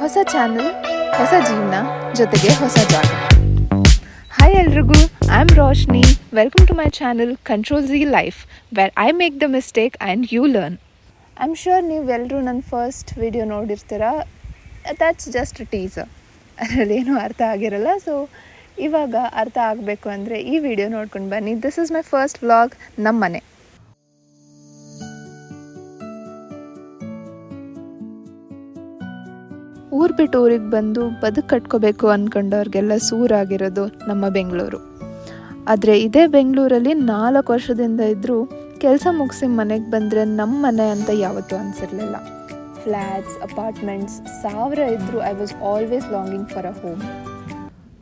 ಹೊಸ ಚಾನಲ್, ಹೊಸ ಜೀವನ, ಜೊತೆಗೆ ಹೊಸ ಜಾಗ. ಹಾಯ್ ಎಲ್ರಿಗೂ, I am Roshni. Welcome to my channel control Z life, where I make the mistake and you learn. I am sure ನೀವೆಲ್ಲರೂ ನನ್ನ ಫಸ್ಟ್ ವಿಡಿಯೋ ನೋಡಿರ್ತೀರ. ದ್ಯಾಟ್ಸ್ ಜಸ್ಟ್ ಟೀಸರ್, ಅದರಲ್ಲೇನೂ ಅರ್ಥ ಆಗಿರಲ್ಲ. ಸೊ ಇವಾಗ ಅರ್ಥ ಆಗಬೇಕು ಅಂದರೆ ಈ ವಿಡಿಯೋ ನೋಡ್ಕೊಂಡು ಬನ್ನಿ. This is my first vlog, ನಮ್ಮ ಮನೆ. ಊರು ಬಿಟ್ಟು ಊರಿಗೆ ಬಂದು ಬದುಕು ಕಟ್ಕೋಬೇಕು ಅಂದ್ಕೊಂಡವ್ರಿಗೆಲ್ಲ ಸೂರಾಗಿರೋದು ನಮ್ಮ ಬೆಂಗಳೂರು. ಆದರೆ ಇದೇ ಬೆಂಗಳೂರಲ್ಲಿ 4 ವರ್ಷದಿಂದ ಇದ್ದರೂ ಕೆಲಸ ಮುಗಿಸಿ ಮನೆಗೆ ಬಂದರೆ ನಮ್ಮ ಮನೆ ಅಂತ ಯಾವತ್ತೂ ಅನಿಸಿರಲಿಲ್ಲ. ಫ್ಲ್ಯಾಟ್ಸ್, ಅಪಾರ್ಟ್ಮೆಂಟ್ಸ್ 1000 ಇದ್ದರೂ I was always longing for a home.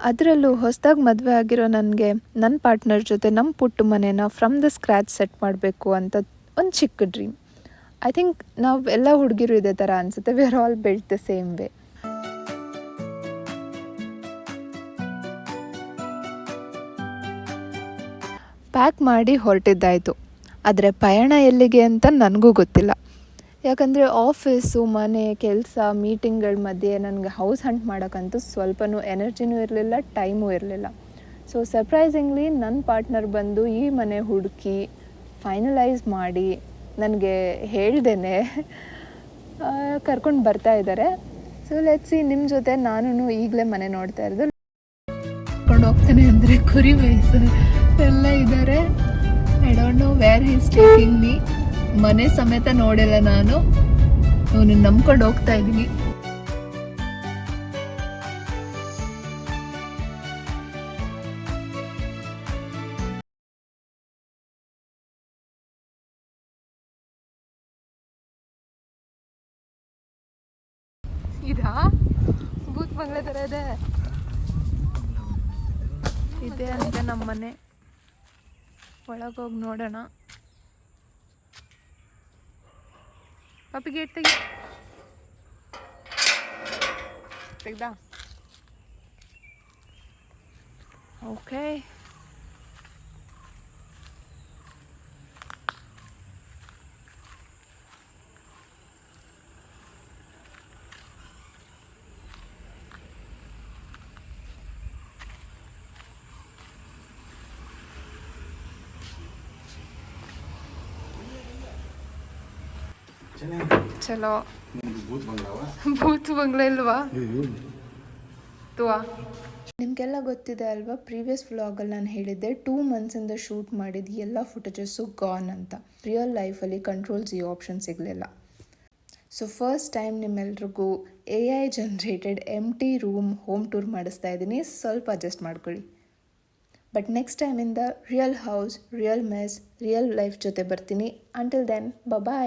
ಅದರಲ್ಲೂ ಹೊಸದಾಗಿ ಮದುವೆ ಆಗಿರೋ ನನಗೆ ನನ್ನ ಪಾರ್ಟ್ನರ್ ಜೊತೆ ನಮ್ಮ ಪುಟ್ಟ ಮನೇನ ಫ್ರಮ್ ದ ಸ್ಕ್ರ್ಯಾಚ್ ಸೆಟ್ ಮಾಡಬೇಕು ಅಂತ ಒಂದು ಚಿಕ್ಕ ಡ್ರೀಮ್. ಐ ಥಿಂಕ್ ನಾವು ಎಲ್ಲ ಹುಡುಗಿರು ಇದೇ ಥರ ಅನಿಸುತ್ತೆ. We are all built the same way. Pack ಮಾಡಿ ಹೊರಟಿದ್ದಾಯಿತು. ಆದರೆ ಪಯಣ ಎಲ್ಲಿಗೆ ಅಂತ ನನಗೂ ಗೊತ್ತಿಲ್ಲ. ಯಾಕಂದರೆ ಆಫೀಸು, ಮನೆ, ಕೆಲಸ, ಮೀಟಿಂಗ್ಗಳ ಮಧ್ಯೆ ನನಗೆ ಹೌಸ್ ಹಂಟ್ ಮಾಡೋಕ್ಕಂತೂ ಸ್ವಲ್ಪನೂ ಎನರ್ಜಿನೂ ಇರಲಿಲ್ಲ, ಟೈಮೂ ಇರಲಿಲ್ಲ. ಸೊ ಸರ್ಪ್ರೈಸಿಂಗ್ಲಿ ನನ್ನ ಪಾರ್ಟ್ನರ್ ಬಂದು ಈ ಮನೆ ಹುಡುಕಿ ಫೈನಲೈಸ್ ಮಾಡಿ ನನಗೆ ಹೇಳ್ದೇನೆ ಕರ್ಕೊಂಡು ಬರ್ತಾ ಇದ್ದಾರೆ. So let's see. ನಿಮ್ಮ ಜೊತೆ ನಾನು ಈಗಲೇ ಮನೆ ನೋಡ್ತಾ ಇರೋದು. ಕರ್ಕೊಂಡು ಹೋಗ್ತಾನೆ ಅಂದರೆ ಕುರಿ ವಯಸ್ಸು ಎಲ್ಲ ಇದ್ದಾರೆ. I don't know wear he is taking me. ಮನೆ ಸಮೇತ ನೋಡಿಲ್ಲ ನಾನು. ಅವನು ನಂಬ್ಕೊಂಡು ಹೋಗ್ತಾ ಇದ್ದೀನಿ. ಇದಾ ಭೂತ್ ಬಂಗ್ಲೆ ಥರ ಇದೆ ಅಂತ ನಮ್ಮ ಮನೆ. ಒಳಗೋಗಿ ನೋಡೋಣ. ಪಾಪಿ ಗೇಟ್ ತೆಗ್ದಾ? ಓಕೆ. ಚಲೋ. ಭೂತ್ ಬಂಗ್ಲೆ ಇಲ್ವಾ? ತುವಾ ನಿಮಗೆಲ್ಲ ಗೊತ್ತಿದೆ ಅಲ್ವಾ, ಪ್ರೀವಿಯಸ್ ವ್ಲಾಗಲ್ಲಿ ನಾನು ಹೇಳಿದ್ದೆ 2 ಮಂತ್ಸಿಂದ ಶೂಟ್ ಮಾಡಿದ್ದು ಎಲ್ಲ ಫುಟೇಜಸ್ಸು ಗಾನ್ ಅಂತ. ರಿಯಲ್ ಲೈಫಲ್ಲಿ ಕಂಟ್ರೋಲ್ ಝಿ ಆಪ್ಷನ್ ಸಿಗಲಿಲ್ಲ. ಸೊ ಫಸ್ಟ್ ಟೈಮ್ ನಿಮ್ಮೆಲ್ರಿಗೂ AI generated empty room home tour ಮಾಡಿಸ್ತಾ ಇದ್ದೀನಿ. ಸ್ವಲ್ಪ ಅಡ್ಜಸ್ಟ್ ಮಾಡ್ಕೊಳ್ಳಿ. ಬಟ್ ನೆಕ್ಸ್ಟ್ ಟೈಮಿಂದ real house, real mess, real life ಜೊತೆ ಬರ್ತೀನಿ. ಅಂಟಿಲ್ ದೆನ್, ಬಾಯ್.